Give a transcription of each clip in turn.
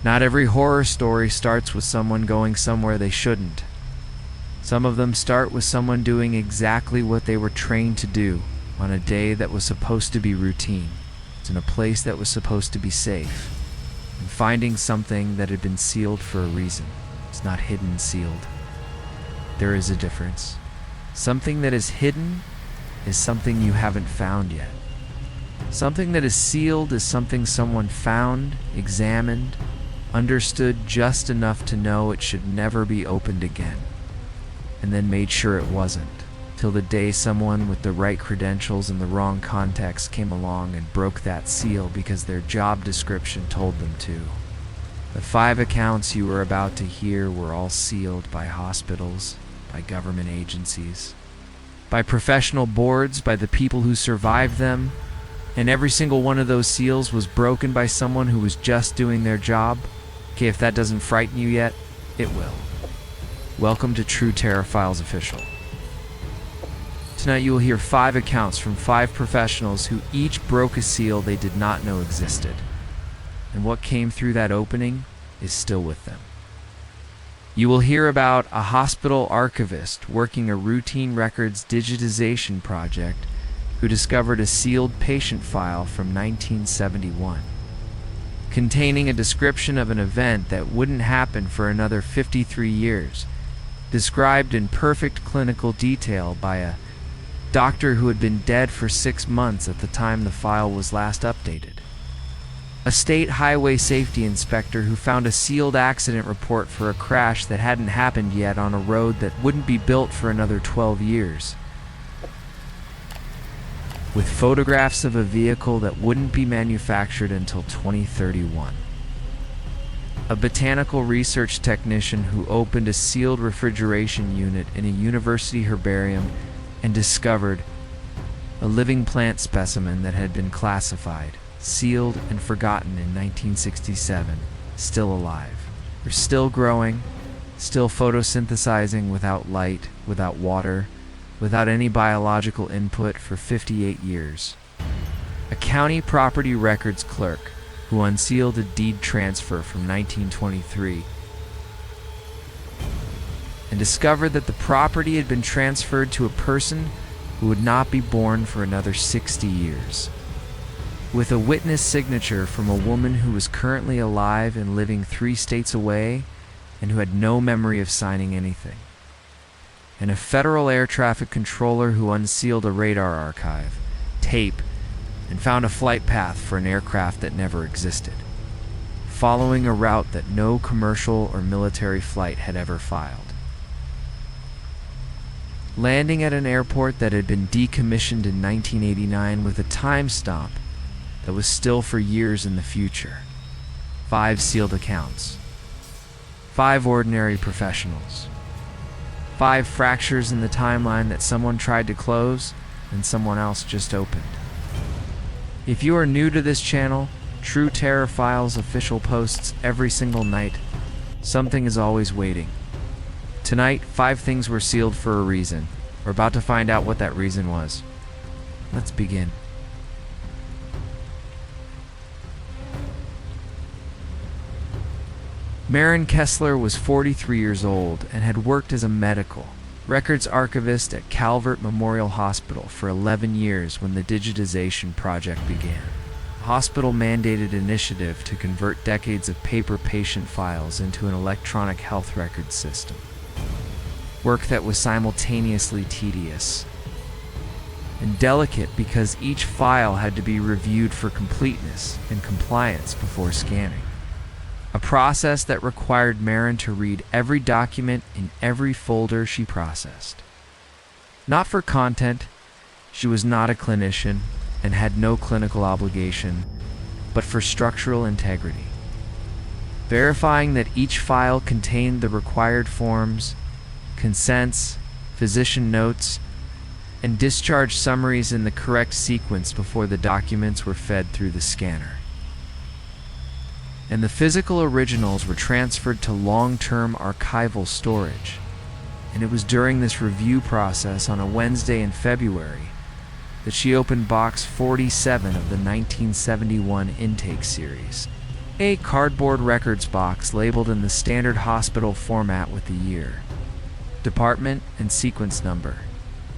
Not every horror story starts with someone going somewhere they shouldn't. Some of them start with someone doing exactly what they were trained to do on a day that was supposed to be routine, in a place that was supposed to be safe, and finding something that had been sealed for a reason. It's not hidden, sealed. There is a difference. Something that is hidden is something you haven't found yet. Something that is sealed is something someone found, examined, understood just enough to know it should never be opened again, and then made sure it wasn't, till the day someone with the right credentials in the wrong context came along and broke that seal because their job description told them to. The 5 accounts you were about to hear were all sealed by hospitals, by government agencies, by professional boards, by the people who survived them, and every single one of those seals was broken by someone who was just doing their job. Okay, if that doesn't frighten you yet, it will. Welcome to True Terror Files Official. Tonight you will hear 5 accounts from 5 professionals who each broke a seal they did not know existed. And what came through that opening is still with them. You will hear about a hospital archivist working a routine records digitization project who discovered a sealed patient file from 1971, containing a description of an event that wouldn't happen for another 53 years, described in perfect clinical detail by a doctor who had been dead for 6 months at the time the file was last updated. A state highway safety inspector who found a sealed accident report for a crash that hadn't happened yet on a road that wouldn't be built for another 12 years. With photographs of a vehicle that wouldn't be manufactured until 2031. A botanical research technician who opened a sealed refrigeration unit in a university herbarium and discovered a living plant specimen that had been classified, sealed, and forgotten in 1967, still alive. They're still growing, still photosynthesizing without light, without water, without any biological input for 58 years. A county property records clerk who unsealed a deed transfer from 1923 and discovered that the property had been transferred to a person who would not be born for another 60 years. With a witness signature from a woman who was currently alive and living 3 states away and who had no memory of signing anything. And a federal air traffic controller who unsealed a radar archive, tape, and found a flight path for an aircraft that never existed, following a route that no commercial or military flight had ever filed. Landing at an airport that had been decommissioned in 1989 with a time stamp that was still for years in the future. 5 sealed accounts. 5 ordinary professionals. 5 fractures in the timeline that someone tried to close and someone else just opened. If you are new to this channel, True Terror Files Official posts every single night. Something is always waiting. Tonight, 5 things were sealed for a reason. We're about to find out what that reason was. Let's begin. Maren Kessler was 43 years old and had worked as a medical records archivist at Calvert Memorial Hospital for 11 years when the digitization project began. A hospital-mandated initiative to convert decades of paper patient files into an electronic health record system. Work that was simultaneously tedious and delicate because each file had to be reviewed for completeness and compliance before scanning. A process that required Maren to read every document in every folder she processed. Not for content, she was not a clinician and had no clinical obligation, but for structural integrity. Verifying that each file contained the required forms, consents, physician notes, and discharge summaries in the correct sequence before the documents were fed through the scanner. And the physical originals were transferred to long-term archival storage. And it was during this review process on a Wednesday in February that she opened box 47 of the 1971 intake series. A cardboard records box labeled in the standard hospital format with the year, department, and sequence number,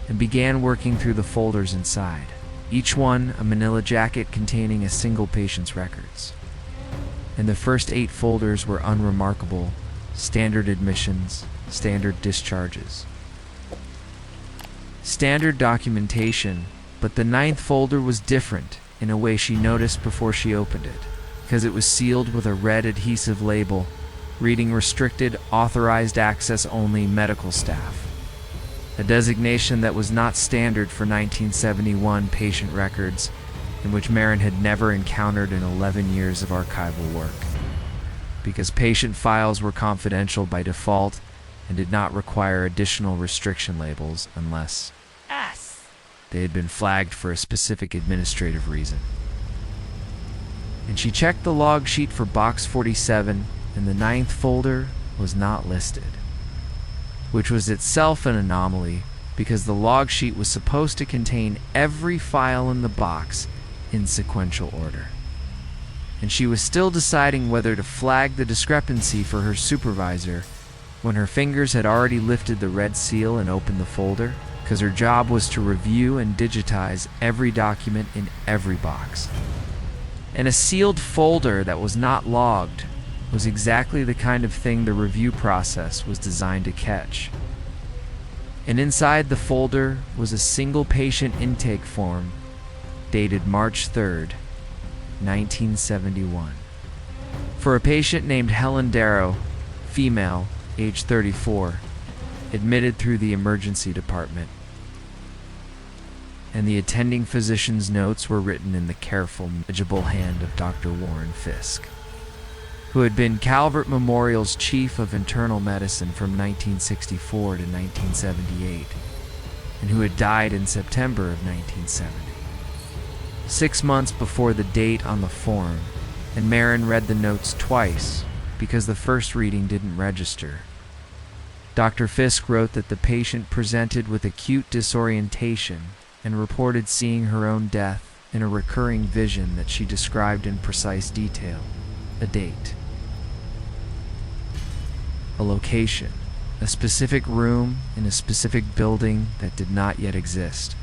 and began working through the folders inside, each one a manila jacket containing a single patient's records. And the first 8 folders were unremarkable: standard admissions, standard discharges, standard documentation, but the 9th folder was different in a way she noticed before she opened it, because it was sealed with a red adhesive label reading restricted, authorized access only medical staff, a designation that was not standard for 1971 patient records, in which Marin had never encountered in 11 years of archival work, because patient files were confidential by default and did not require additional restriction labels unless they had been flagged for a specific administrative reason. And she checked the log sheet for box 47, and the 9th folder was not listed, which was itself an anomaly because the log sheet was supposed to contain every file in the box in sequential order. And she was still deciding whether to flag the discrepancy for her supervisor when her fingers had already lifted the red seal and opened the folder, because her job was to review and digitize every document in every box. And a sealed folder that was not logged was exactly the kind of thing the review process was designed to catch. And inside the folder was a single patient intake form dated March 3rd, 1971, for a patient named Helen Darrow, female, age 34, admitted through the emergency department. And the attending physician's notes were written in the careful, legible hand of Dr. Warren Fisk, who had been Calvert Memorial's chief of internal medicine from 1964 to 1978, and who had died in September of 1970. 6 months before the date on the form, and Marin read the notes twice because the first reading didn't register. Dr. Fisk wrote that the patient presented with acute disorientation and reported seeing her own death in a recurring vision that she described in precise detail, a date, a location, a specific room in a specific building that did not yet exist,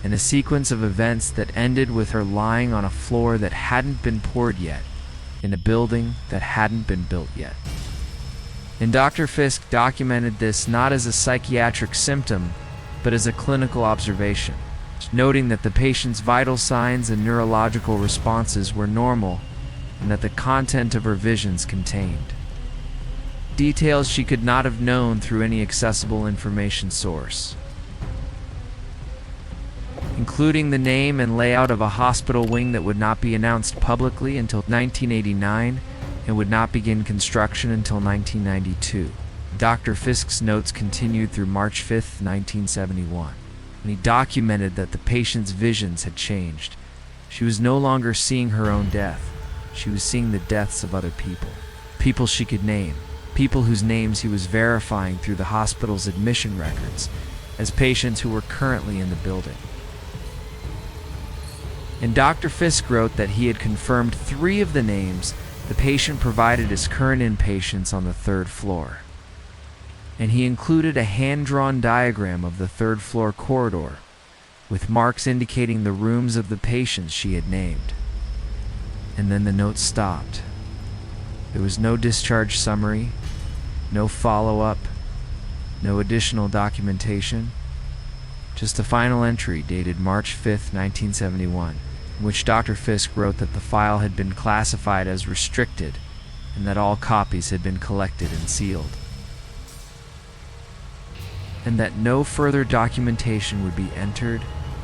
and a sequence of events that ended with her lying on a floor that hadn't been poured yet, in a building that hadn't been built yet. And Dr. Fisk documented this not as a psychiatric symptom, but as a clinical observation, noting that the patient's vital signs and neurological responses were normal, and that the content of her visions contained details she could not have known through any accessible information source, including the name and layout of a hospital wing that would not be announced publicly until 1989 and would not begin construction until 1992. Dr. Fisk's notes continued through March 5, 1971, and he documented that the patient's visions had changed. She was no longer seeing her own death. She was seeing the deaths of other people, people she could name, people whose names he was verifying through the hospital's admission records as patients who were currently in the building. And Dr. Fisk wrote that he had confirmed 3 of the names the patient provided as current inpatients on the 3rd floor. And he included a hand-drawn diagram of the 3rd floor corridor, with marks indicating the rooms of the patients she had named. And then the note stopped. There was no discharge summary, no follow-up, no additional documentation, just a final entry dated March 5, 1971, in which Dr. Fisk wrote that the file had been classified as restricted and that all copies had been collected and sealed, and that no further documentation would be entered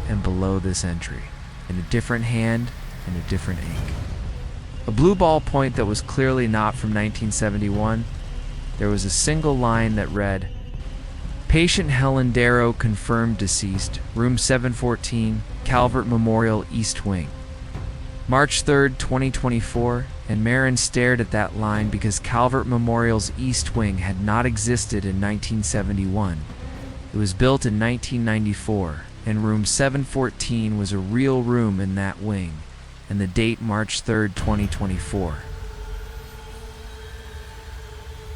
and below this entry, in a different hand and a different ink. A blue ballpoint that was clearly not from 1971, there was a single line that read, "Patient Helen Darrow confirmed deceased, room 714, Calvert Memorial East Wing. March 3rd, 2024, and Marin stared at that line because Calvert Memorial's East Wing had not existed in 1971. It was built in 1994, and room 714 was a real room in that wing, and the date March 3rd, 2024.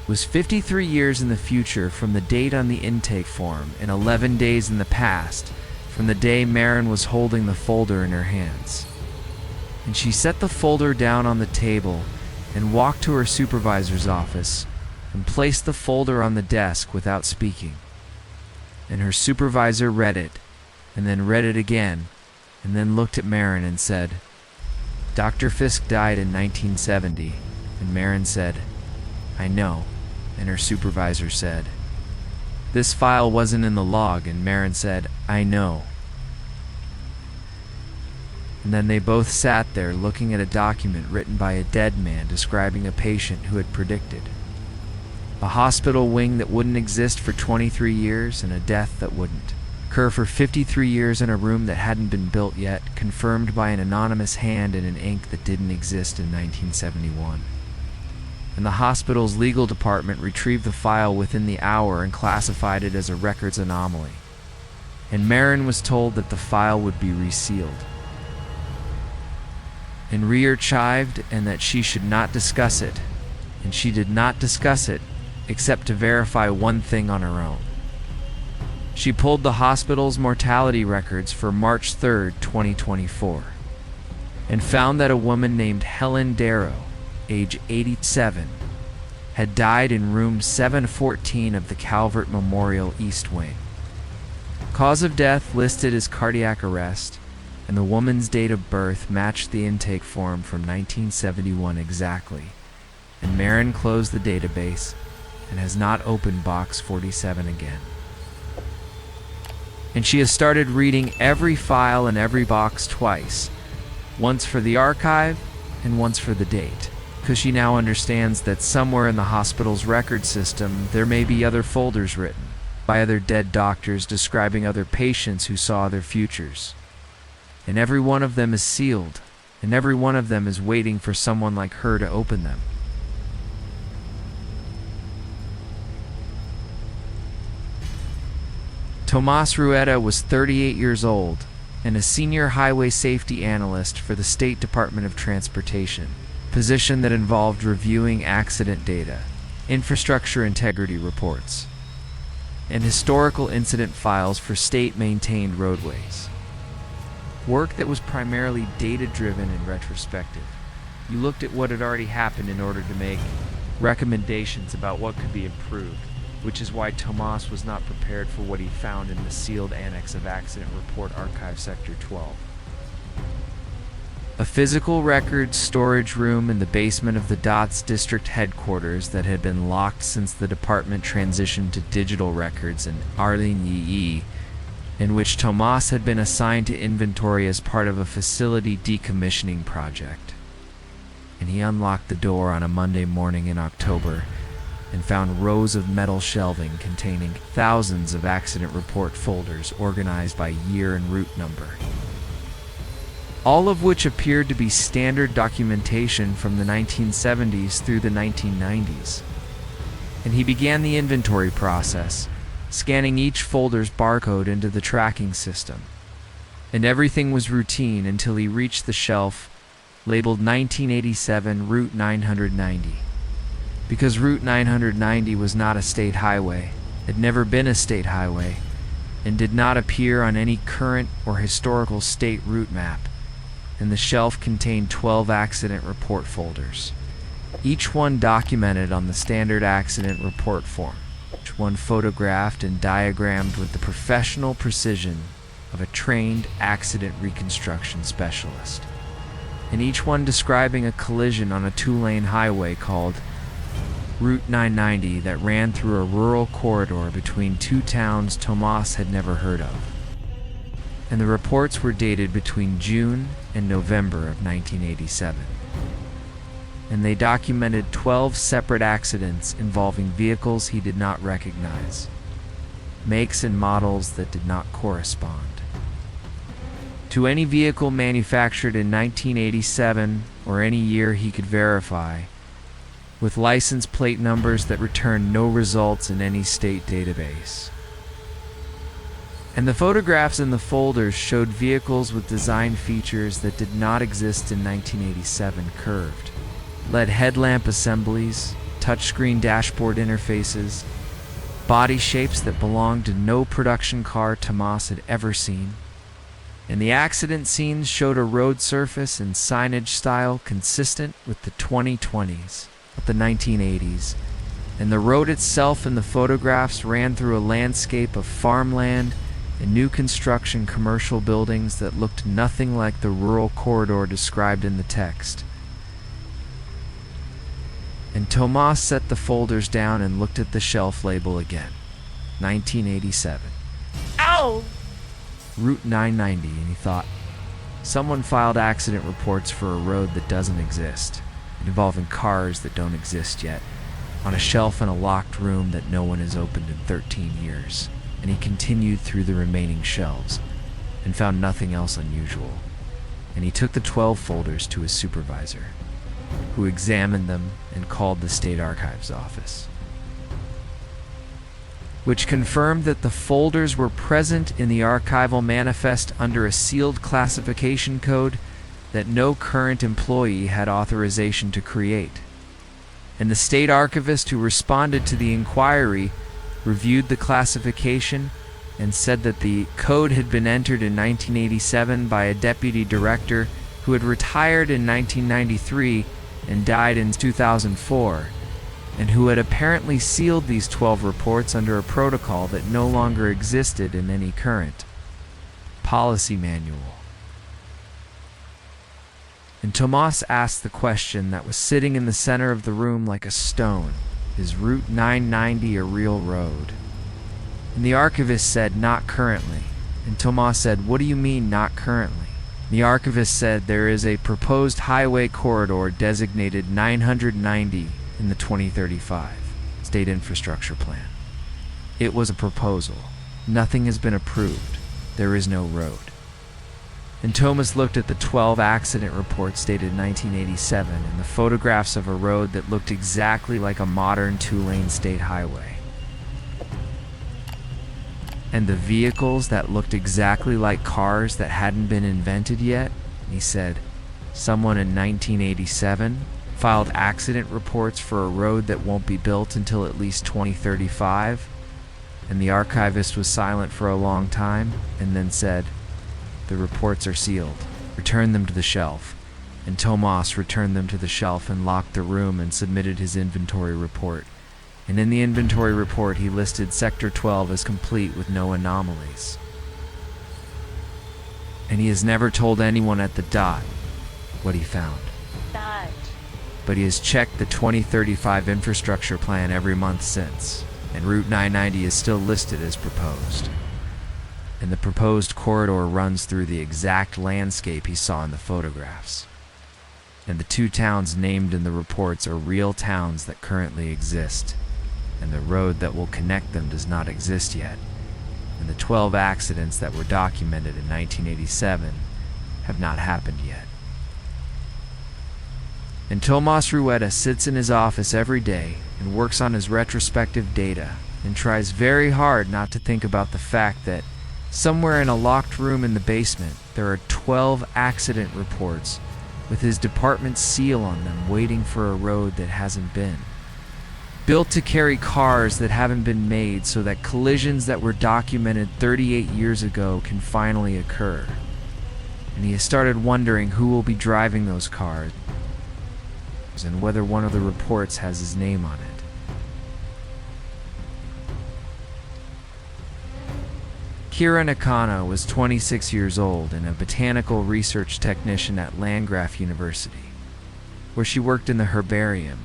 Was 53 years in the future from the date on the intake form and 11 days in the past from the day Marin was holding the folder in her hands. And she set the folder down on the table and walked to her supervisor's office and placed the folder on the desk without speaking. And her supervisor read it, and then read it again, and then looked at Marin and said, "Dr. Fisk died in 1970, and Marin said, "I know," and her supervisor said, "This file wasn't in the log," and Marin said, "I know." And then they both sat there looking at a document written by a dead man describing a patient who had predicted a hospital wing that wouldn't exist for 23 years and a death that wouldn't occur for 53 years in a room that hadn't been built yet, confirmed by an anonymous hand in an ink that didn't exist in 1971. And the hospital's legal department retrieved the file within the hour and classified it as a records anomaly. And Marin was told that the file would be resealed and re-archived, and that she should not discuss it. And she did not discuss it except to verify one thing on her own. She pulled the hospital's mortality records for March 3rd, 2024, and found that a woman named Helen Darrow, age 87, had died in room 714 of the Calvert Memorial East Wing. Cause of death listed as cardiac arrest, and the woman's date of birth matched the intake form from 1971 exactly, and Marin closed the database and has not opened box 47 again. And she has started reading every file and every box twice, once for the archive and once for the date, because she now understands that somewhere in the hospital's record system there may be other folders written by other dead doctors describing other patients who saw their futures. And every one of them is sealed, and every one of them is waiting for someone like her to open them. Tomas Rueda was 38 years old and a senior highway safety analyst for the State Department of Transportation, position that involved reviewing accident data, infrastructure integrity reports, and historical incident files for state-maintained roadways. Work that was primarily data-driven and retrospective. You looked at what had already happened in order to make recommendations about what could be improved, which is why Tomas was not prepared for what he found in the sealed annex of Accident Report Archive Sector 12. A physical records storage room in the basement of the DOTS district headquarters that had been locked since the department transitioned to digital records in Arlene, in which Tomas had been assigned to inventory as part of a facility decommissioning project. And he unlocked the door on a Monday morning in October and found rows of metal shelving containing thousands of accident report folders organized by year and route number, all of which appeared to be standard documentation from the 1970s through the 1990s. And he began the inventory process, scanning each folder's barcode into the tracking system. And everything was routine until he reached the shelf labeled 1987 Route 990. Because Route 990 was not a state highway, had never been a state highway, and did not appear on any current or historical state route map, and the shelf contained 12 accident report folders, each one documented on the standard accident report form, each one photographed and diagrammed with the professional precision of a trained accident reconstruction specialist, and each one describing a collision on a two-lane highway called Route 990 that ran through a rural corridor between two towns Tomas had never heard of. And the reports were dated between June and November of 1987. And they documented 12 separate accidents involving vehicles he did not recognize, makes and models that did not correspond to any vehicle manufactured in 1987 or any year he could verify, with license plate numbers that returned no results in any state database. And the photographs in the folders showed vehicles with design features that did not exist in 1987: curved LED headlamp assemblies, touchscreen dashboard interfaces, body shapes that belonged to no production car Tomas had ever seen. And the accident scenes showed a road surface and signage style consistent with the 2020s of the 1980s, and the road itself in the photographs ran through a landscape of farmland and new construction commercial buildings that looked nothing like the rural corridor described in the text. And Tomas set the folders down and looked at the shelf label again. 1987. Ow! Route 990, and he thought, someone filed accident reports for a road that doesn't exist, involving cars that don't exist yet, on a shelf in a locked room that no one has opened in 13 years. And he continued through the remaining shelves and found nothing else unusual. And he took the 12 folders to his supervisor, who examined them and called the state archives office, which confirmed that the folders were present in the archival manifest under a sealed classification code that no current employee had authorization to create. And the state archivist who responded to the inquiry reviewed the classification and said that the code had been entered in 1987 by a deputy director who had retired in 1993 and died in 2004, and who had apparently sealed these 12 reports under a protocol that no longer existed in any current policy manual. And Tomas asked the question that was sitting in the center of the room like a stone: is Route 990 a real road? And the archivist said, not currently. And Tomas said, what do you mean, not currently? The archivist said, there is a proposed highway corridor designated 990 in the 2035 State Infrastructure Plan. It was a proposal. Nothing has been approved. There is no road. And Tomas looked at the 12 accident reports dated 1987 and the photographs of a road that looked exactly like a modern 2-lane state highway. And the vehicles that looked exactly like cars that hadn't been invented yet. And he said, someone in 1987 filed accident reports for a road that won't be built until at least 2035. And the archivist was silent for a long time and then said, the reports are sealed. Return them to the shelf. And Tomas returned them to the shelf and locked the room and submitted his inventory report. And in the inventory report, he listed Sector 12 as complete with no anomalies. And he has never told anyone at the dot what he found. Dot. But he has checked the 2035 infrastructure plan every month since, and Route 990 is still listed as proposed. And the proposed corridor runs through the exact landscape he saw in the photographs. And the 2 towns named in the reports are real towns that currently exist, and the road that will connect them does not exist yet. And the 12 accidents that were documented in 1987 have not happened yet. And Tomas Rueda sits in his office every day and works on his retrospective data and tries very hard not to think about the fact that somewhere in a locked room in the basement there are 12 accident reports with his department's seal on them waiting for a road that hasn't been. Built to carry cars that haven't been made so that collisions that were documented 38 years ago can finally occur. And he has started wondering who will be driving those cars and whether one of the reports has his name on it. Kira Nakano was 26 years old and a botanical research technician at Landgraf University, where she worked in the herbarium,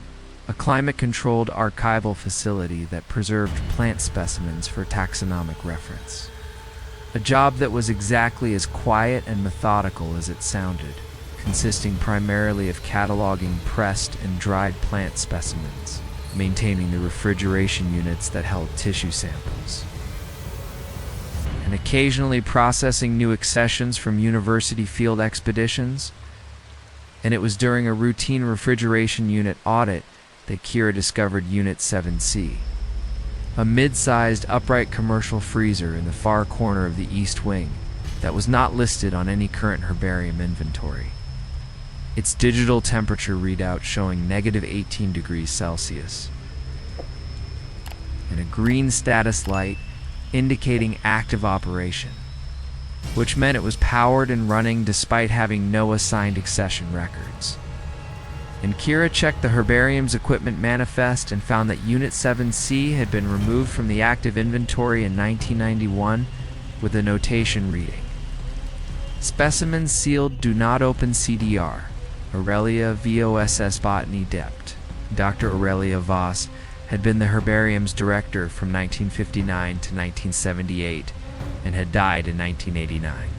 a climate-controlled archival facility that preserved plant specimens for taxonomic reference. A job that was exactly as quiet and methodical as it sounded, consisting primarily of cataloging pressed and dried plant specimens, maintaining the refrigeration units that held tissue samples, and occasionally processing new accessions from university field expeditions. And it was during a routine refrigeration unit audit that Kira discovered Unit 7C, a mid-sized upright commercial freezer in the far corner of the east wing that was not listed on any current herbarium inventory. Its digital temperature readout showing negative 18 degrees Celsius, and a green status light indicating active operation, which meant it was powered and running despite having no assigned accession records. And Kira checked the herbarium's equipment manifest and found that Unit 7C had been removed from the active inventory in 1991 with a notation reading: specimens sealed, do not open CDR. Aurelia VOSS Botany Dept. Dr. Aurelia Voss had been the herbarium's director from 1959 to 1978 and had died in 1989.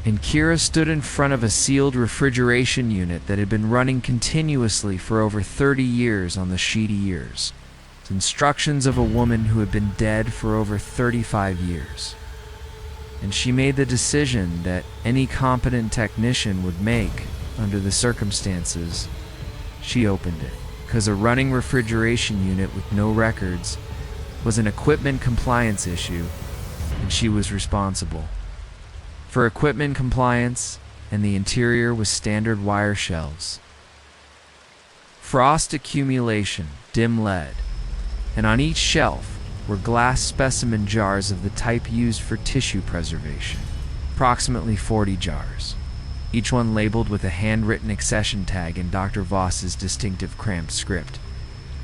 And Kira stood in front of a sealed refrigeration unit that had been running continuously for over 30 years on the sheet years. Instructions of a woman who had been dead for over 35 years. And she made the decision that any competent technician would make under the circumstances. She opened it, because a running refrigeration unit with no records was an equipment compliance issue, and she was responsible for equipment compliance, and the interior was standard wire shelves. Frost accumulation, dim lead, and on each shelf were glass specimen jars of the type used for tissue preservation, approximately 40 jars, each one labeled with a handwritten accession tag in Dr. Voss's distinctive cramped script,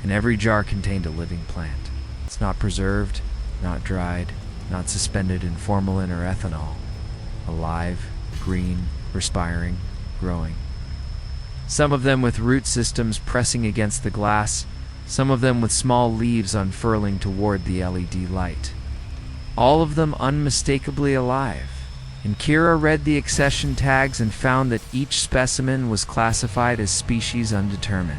and every jar contained a living plant. It's not preserved, not dried, not suspended in formalin or ethanol. Alive, green, respiring, growing. Some of them with root systems pressing against the glass, some of them with small leaves unfurling toward the LED light. All of them unmistakably alive. And Kira read the accession tags and found that each specimen was classified as species undetermined.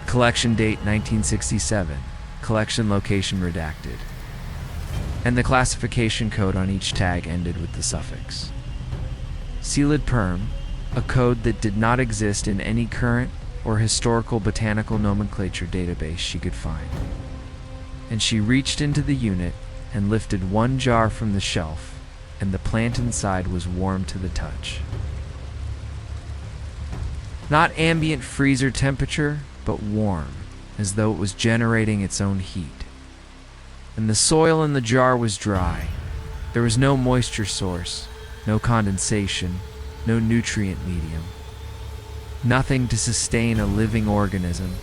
Collection date 1967. Collection location redacted. And the classification code on each tag ended with the suffix Sealed Perm, a code that did not exist in any current or historical botanical nomenclature database she could find. And she reached into the unit and lifted one jar from the shelf, and the plant inside was warm to the touch. Not ambient freezer temperature, but warm, as though it was generating its own heat. And the soil in the jar was dry. There was no moisture source, no condensation, no nutrient medium. Nothing to sustain a living organism,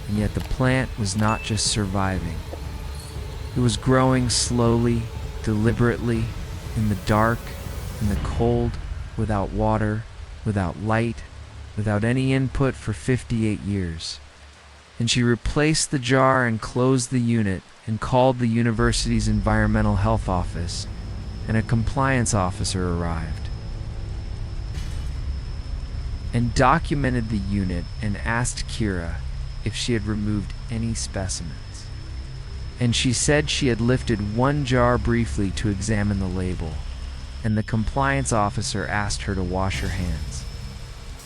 and yet the plant was not just surviving. It was growing slowly, deliberately, in the dark, in the cold, without water, without light, without any input for 58 years. And she replaced the jar and closed the unit and called the university's environmental health office, and a compliance officer arrived and documented the unit and asked Kira if she had removed any specimens. And she said she had lifted one jar briefly to examine the label, and the compliance officer asked her to wash her hands,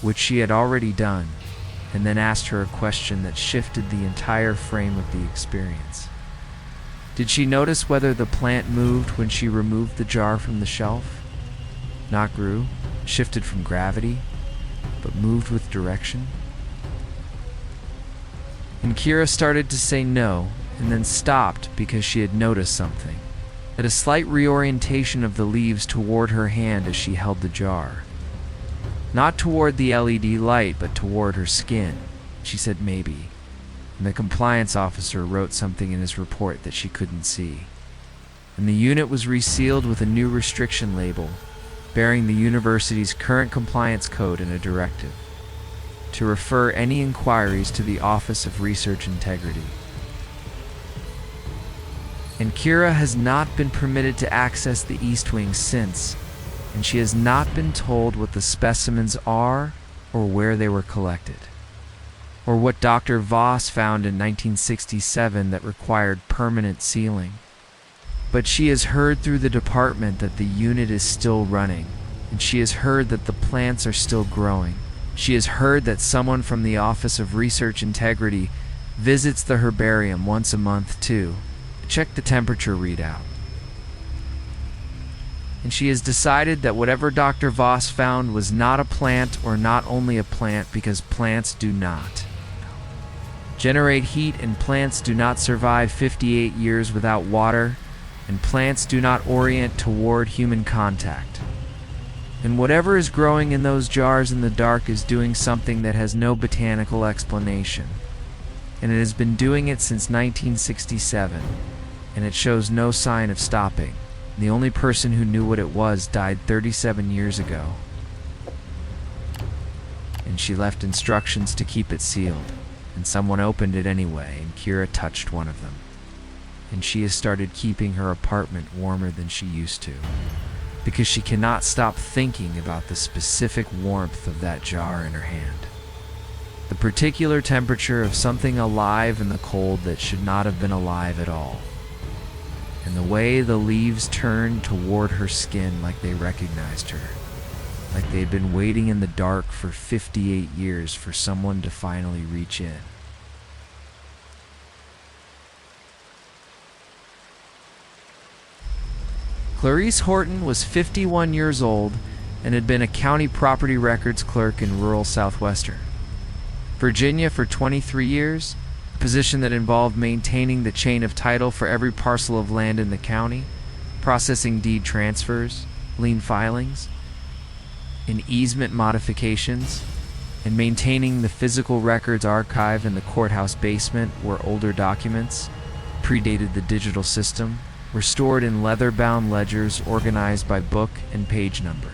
which she had already done, and then asked her a question that shifted the entire frame of the experience. Did she notice whether the plant moved when she removed the jar from the shelf? Not grew, shifted from gravity, but moved with direction? And Kira started to say no, and then stopped because she had noticed something. At a slight reorientation of the leaves toward her hand as she held the jar. Not toward the LED light, but toward her skin. She said maybe. And the compliance officer wrote something in his report that she couldn't see. And the unit was resealed with a new restriction label, bearing the university's current compliance code and a directive to refer any inquiries to the Office of Research Integrity. And Kira has not been permitted to access the East Wing since, and she has not been told what the specimens are or where they were collected, or what Dr. Voss found in 1967 that required permanent sealing. But she has heard through the department that the unit is still running, and she has heard that the plants are still growing. She has heard that someone from the Office of Research Integrity visits the herbarium once a month too, to check the temperature readout. And she has decided that whatever Dr. Voss found was not a plant, or not only a plant, because plants do not generate heat, and plants do not survive 58 years without water, and plants do not orient toward human contact. And whatever is growing in those jars in the dark is doing something that has no botanical explanation. And it has been doing it since 1967, and it shows no sign of stopping. The only person who knew what it was died 37 years ago. And she left instructions to keep it sealed. And someone opened it anyway, and Kira touched one of them. And she has started keeping her apartment warmer than she used to, because she cannot stop thinking about the specific warmth of that jar in her hand. The particular temperature of something alive in the cold that should not have been alive at all. And the way the leaves turned toward her skin like they recognized her. Like they'd been waiting in the dark for 58 years for someone to finally reach in. Clarice Horton was 51 years old and had been a county property records clerk in rural Southwestern Virginia for 23 years, a position that involved maintaining the chain of title for every parcel of land in the county, processing deed transfers, lien filings, and easement modifications, and maintaining the physical records archive in the courthouse basement where older documents, predated the digital system, were stored in leather-bound ledgers organized by book and page number.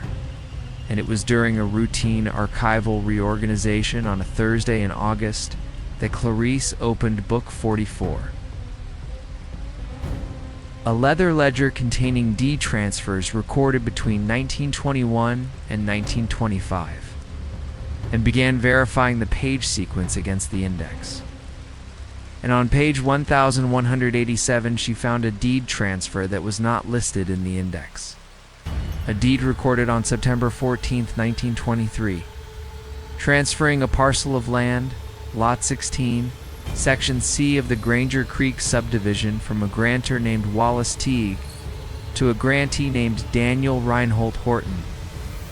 And it was during a routine archival reorganization on a Thursday in August that Clarice opened Book 44. A leather ledger containing deed transfers recorded between 1921 and 1925, and began verifying the page sequence against the index. And on page 1187 she found a deed transfer that was not listed in the index. A deed recorded on September 14, 1923, transferring a parcel of land, Lot 16, Section C of the Granger Creek subdivision from a grantor named Wallace Teague to a grantee named Daniel Reinhold Horton,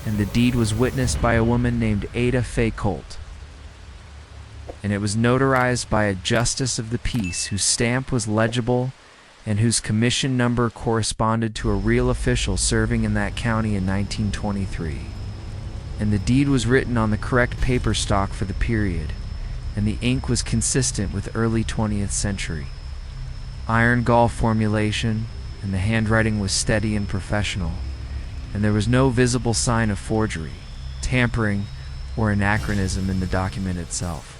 and the deed was witnessed by a woman named Ada Fay Colt. And it was notarized by a justice of the peace whose stamp was legible and whose commission number corresponded to a real official serving in that county in 1923. And the deed was written on the correct paper stock for the period, and the ink was consistent with early 20th century. Iron gall formulation, and the handwriting was steady and professional, and there was no visible sign of forgery, tampering, or anachronism in the document itself.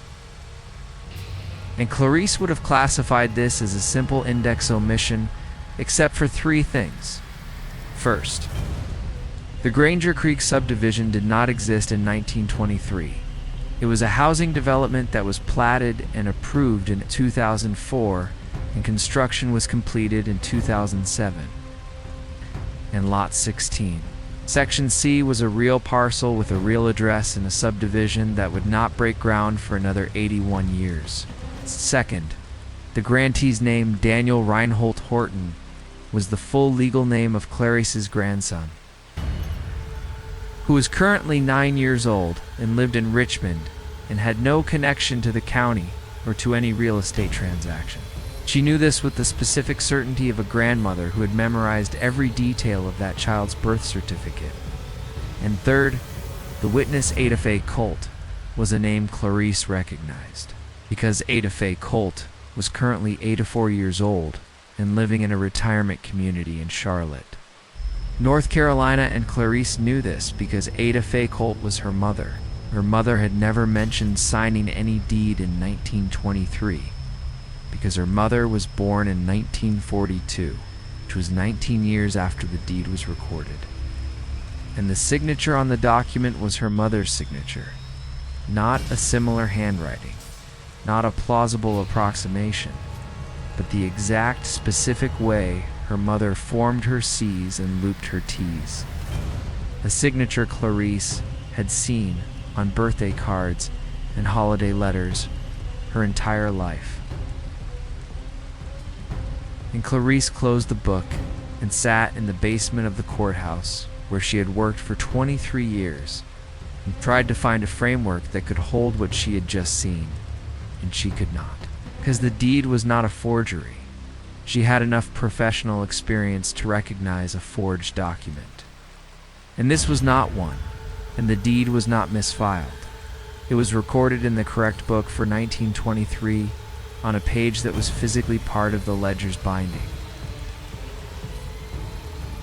And Clarice would have classified this as a simple index omission, except for three things. First, the Granger Creek subdivision did not exist in 1923. It was a housing development that was platted and approved in 2004, and construction was completed in 2007. And Lot 16. Section C was a real parcel with a real address in a subdivision that would not break ground for another 81 years. Second, the grantee's name, Daniel Reinhold Horton, was the full legal name of Clarice's grandson, who was currently 9 years old and lived in Richmond and had no connection to the county or to any real estate transaction. She knew this with the specific certainty of a grandmother who had memorized every detail of that child's birth certificate. And third, the witness Ada Fay Colt was a name Clarice recognized, because Ada Fay Colt was currently 84 years old and living in a retirement community in Charlotte, North Carolina, and Clarice knew this because Ada Fay Colt was her mother. Her mother had never mentioned signing any deed in 1923 because her mother was born in 1942, which was 19 years after the deed was recorded. And the signature on the document was her mother's signature, not a similar handwriting, not a plausible approximation, but the exact specific way her mother formed her C's and looped her T's. A signature Clarice had seen on birthday cards and holiday letters her entire life. And Clarice closed the book and sat in the basement of the courthouse where she had worked for 23 years and tried to find a framework that could hold what she had just seen. And she could not, because the deed was not a forgery. She had enough professional experience to recognize a forged document. And this was not one, and the deed was not misfiled. It was recorded in the correct book for 1923 on a page that was physically part of the ledger's binding.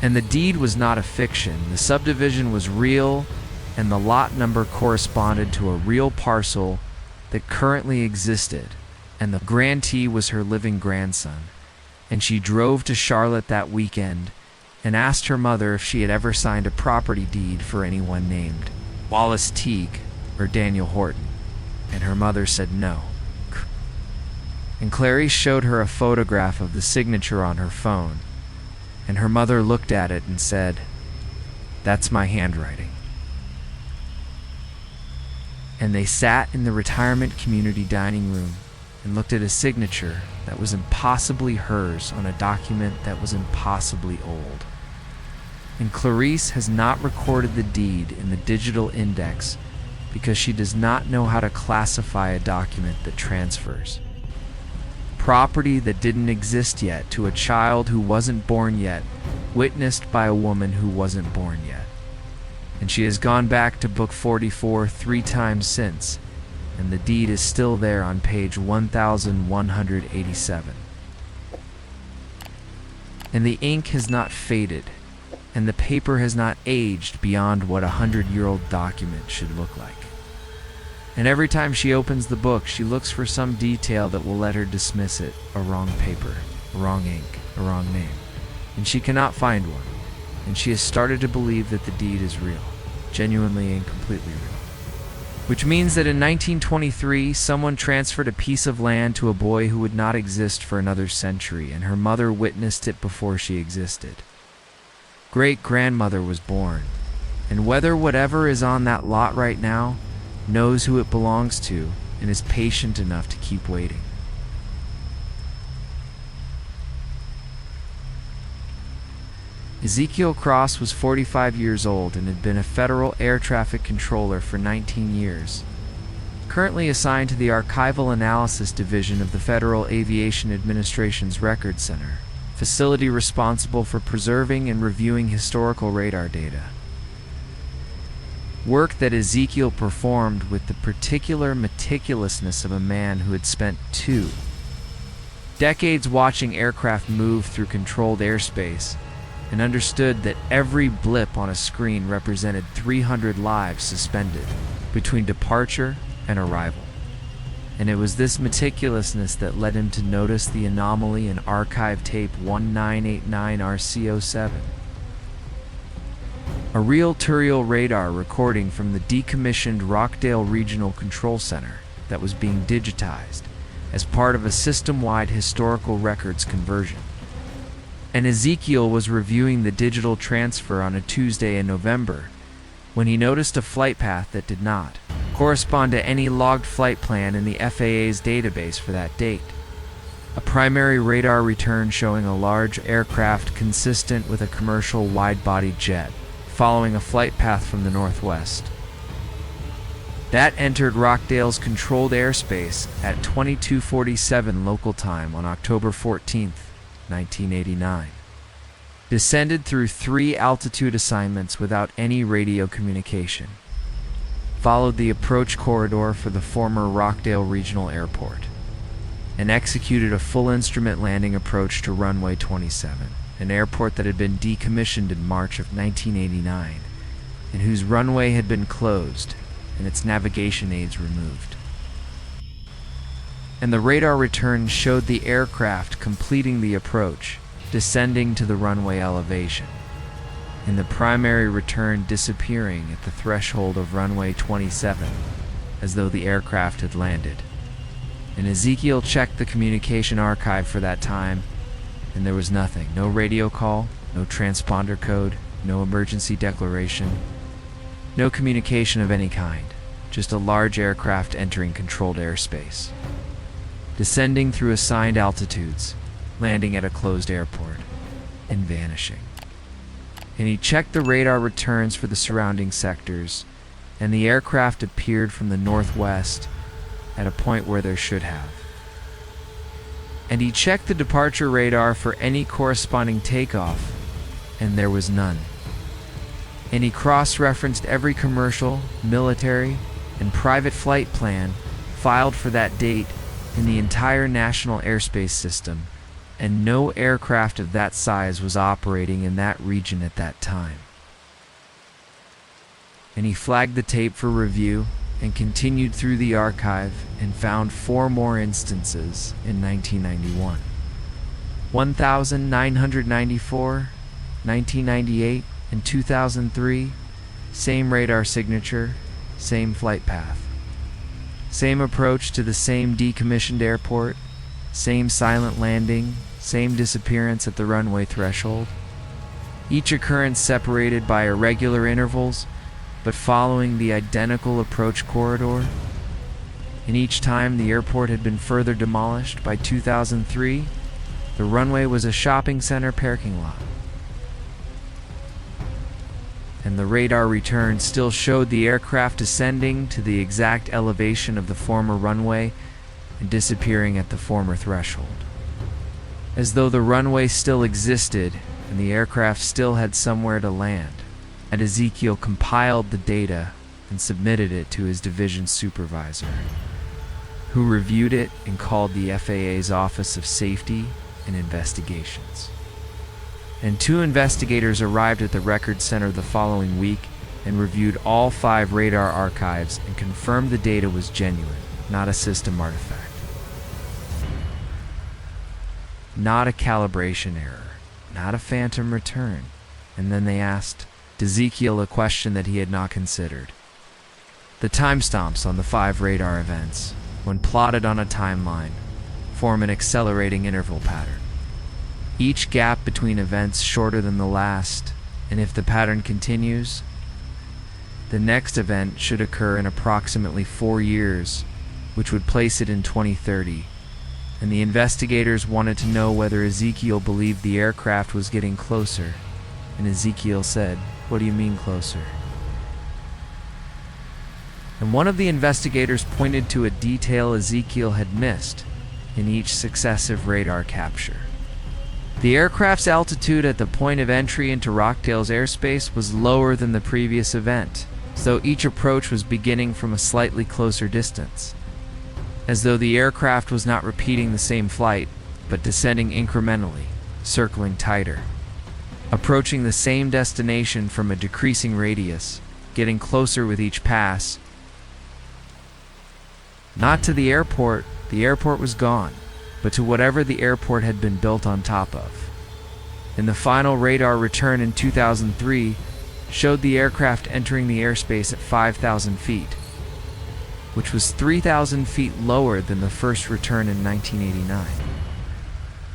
And the deed was not a fiction. The subdivision was real, and the lot number corresponded to a real parcel that currently existed, and the grantee was her living grandson. And she drove to Charlotte that weekend and asked her mother if she had ever signed a property deed for anyone named Wallace Teague or Daniel Horton, and her mother said no. And Clarice showed her a photograph of the signature on her phone, and her mother looked at it and said, "That's my handwriting." And they sat in the retirement community dining room and looked at a signature that was impossibly hers on a document that was impossibly old. And Clarice has not recorded the deed in the digital index because she does not know how to classify a document that transfers property that didn't exist yet to a child who wasn't born yet, witnessed by a woman who wasn't born yet. And she has gone back to book 44 3 times since, and the deed is still there on page 1187. And the ink has not faded, and the paper has not aged beyond what a 100-year-old document should look like. And every time she opens the book, she looks for some detail that will let her dismiss it: a wrong paper, a wrong ink, a wrong name. And she cannot find one, and she has started to believe that the deed is real, genuinely and completely real. Which means that in 1923, someone transferred a piece of land to a boy who would not exist for another century, and her mother witnessed it before she existed. Great-grandmother was born, and whether whatever is on that lot right now knows who it belongs to and is patient enough to keep waiting. Ezekiel Cross was 45 years old and had been a federal air traffic controller for 19 years. Currently assigned to the Archival Analysis Division of the Federal Aviation Administration's Record Center, facility responsible for preserving and reviewing historical radar data. Work that Ezekiel performed with the particular meticulousness of a man who had spent 2 decades watching aircraft move through controlled airspace and understood that every blip on a screen represented 300 lives suspended between departure and arrival. And it was this meticulousness that led him to notice the anomaly in archive tape 1989 RC07. A real Turiel radar recording from the decommissioned Rockdale Regional Control Center that was being digitized as part of a system-wide historical records conversion. And Ezekiel was reviewing the digital transfer on a Tuesday in November when he noticed a flight path that did not correspond to any logged flight plan in the FAA's database for that date. A primary radar return showing a large aircraft consistent with a commercial wide-body jet following a flight path from the northwest. That entered Rockdale's controlled airspace at 22:47 local time on October 14th, 1989. Descended through 3 altitude assignments without any radio communication. Followed the approach corridor for the former Rockdale Regional Airport, and executed a full instrument landing approach to runway 27, an airport that had been decommissioned in March of 1989, and whose runway had been closed and its navigation aids removed. And the radar return showed the aircraft completing the approach, descending to the runway elevation, and the primary return disappearing at the threshold of runway 27, as though the aircraft had landed. And Ezekiel checked the communication archive for that time, and there was nothing. No radio call, no transponder code, no emergency declaration, no communication of any kind, just a large aircraft entering controlled airspace, descending through assigned altitudes, landing at a closed airport and vanishing. And he checked the radar returns for the surrounding sectors, and the aircraft appeared from the northwest at a point where there should have. And he checked the departure radar for any corresponding takeoff, and there was none. And he cross-referenced every commercial, military, and private flight plan filed for that date in the entire national airspace system, and no aircraft of that size was operating in that region at that time. And he flagged the tape for review and continued through the archive and found 4 more instances in 1991. 1994, 1998, and 2003, same radar signature, same flight path. Same approach to the same decommissioned airport, same silent landing, same disappearance at the runway threshold. Each occurrence separated by irregular intervals, but following the identical approach corridor. And each time the airport had been further demolished. By 2003, the runway was a shopping center parking lot. And the radar return still showed the aircraft ascending to the exact elevation of the former runway and disappearing at the former threshold. As though the runway still existed and the aircraft still had somewhere to land. And Ezekiel compiled the data and submitted it to his division supervisor, who reviewed it and called the FAA's Office of Safety and Investigations. And 2 investigators arrived at the record center the following week and reviewed all 5 radar archives and confirmed the data was genuine, not a system artifact. Not a calibration error, not a phantom return. And then they asked Ezekiel a question that he had not considered. The timestamps on the 5 radar events, when plotted on a timeline, form an accelerating interval pattern. Each gap between events shorter than the last, and if the pattern continues, the next event should occur in approximately 4 years, which would place it in 2030. And the investigators wanted to know whether Ezekiel believed the aircraft was getting closer. And Ezekiel said, "What do you mean closer?" And one of the investigators pointed to a detail Ezekiel had missed in each successive radar capture. The aircraft's altitude at the point of entry into Rockdale's airspace was lower than the previous event, so each approach was beginning from a slightly closer distance, as though the aircraft was not repeating the same flight, but descending incrementally, circling tighter, approaching the same destination from a decreasing radius, getting closer with each pass. Not to the airport was gone, but to whatever the airport had been built on top of. And the final radar return in 2003 showed the aircraft entering the airspace at 5,000 feet, which was 3,000 feet lower than the first return in 1989.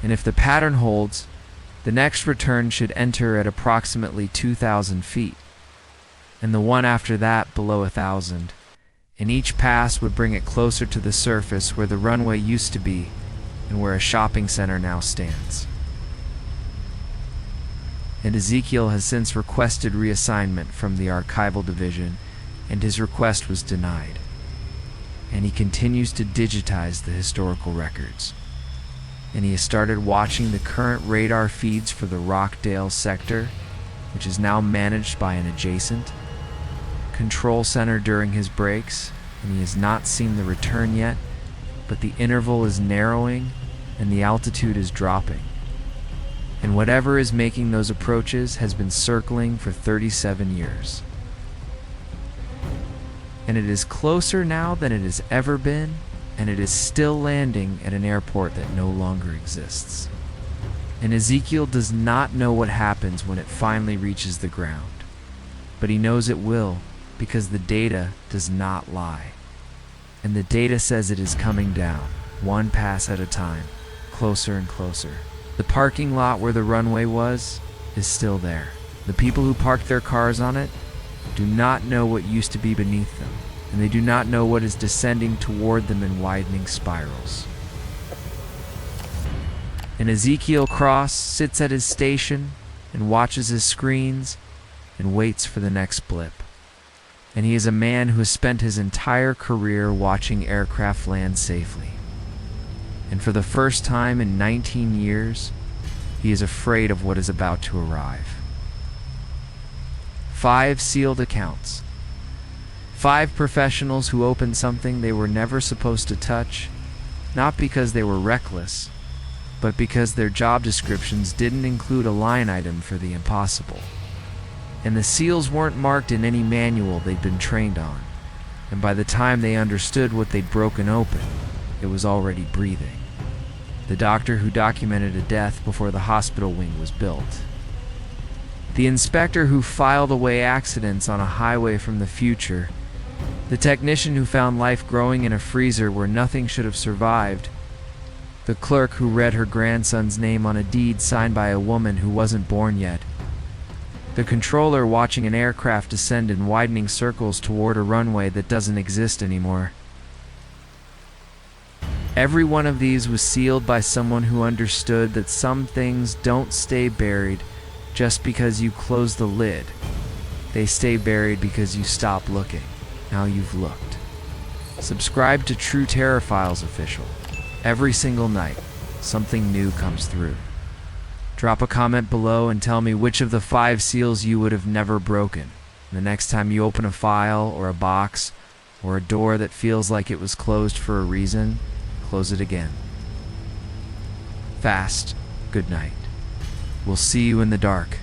And if the pattern holds, the next return should enter at approximately 2,000 feet, and the one after that below 1,000, and each pass would bring it closer to the surface where the runway used to be and where a shopping center now stands. And Ezekiel has since requested reassignment from the archival division, and his request was denied. And he continues to digitize the historical records. And he has started watching the current radar feeds for the Rockdale sector, which is now managed by an adjacent control center during his breaks, and he has not seen the return yet, but the interval is narrowing and the altitude is dropping. And whatever is making those approaches has been circling for 37 years. And it is closer now than it has ever been, and it is still landing at an airport that no longer exists. And Ezekiel does not know what happens when it finally reaches the ground, but he knows it will, because the data does not lie. And the data says it is coming down, one pass at a time, closer and closer. The parking lot where the runway was is still there. The people who parked their cars on it do not know what used to be beneath them, and they do not know what is descending toward them in widening spirals. And Ezekiel Cross sits at his station and watches his screens and waits for the next blip. And he is a man who has spent his entire career watching aircraft land safely. And for the first time in 19 years, he is afraid of what is about to arrive. 5 sealed accounts. 5 professionals who opened something they were never supposed to touch, not because they were reckless, but because their job descriptions didn't include a line item for the impossible. And the seals weren't marked in any manual they'd been trained on, and by the time they understood what they'd broken open, it was already breathing. The doctor who documented a death before the hospital wing was built. The inspector who filed away accidents on a highway from the future. The technician who found life growing in a freezer where nothing should have survived. The clerk who read her grandson's name on a deed signed by a woman who wasn't born yet. The controller watching an aircraft descend in widening circles toward a runway that doesn't exist anymore. Every one of these was sealed by someone who understood that some things don't stay buried just because you close the lid. They stay buried because you stop looking. Now you've looked. Subscribe to True Terror Files Official. Every single night, something new comes through. Drop a comment below and tell me which of the 5 seals you would have never broken. The next time you open a file or a box or a door that feels like it was closed for a reason, close it again. Fast, good night. We'll see you in the dark.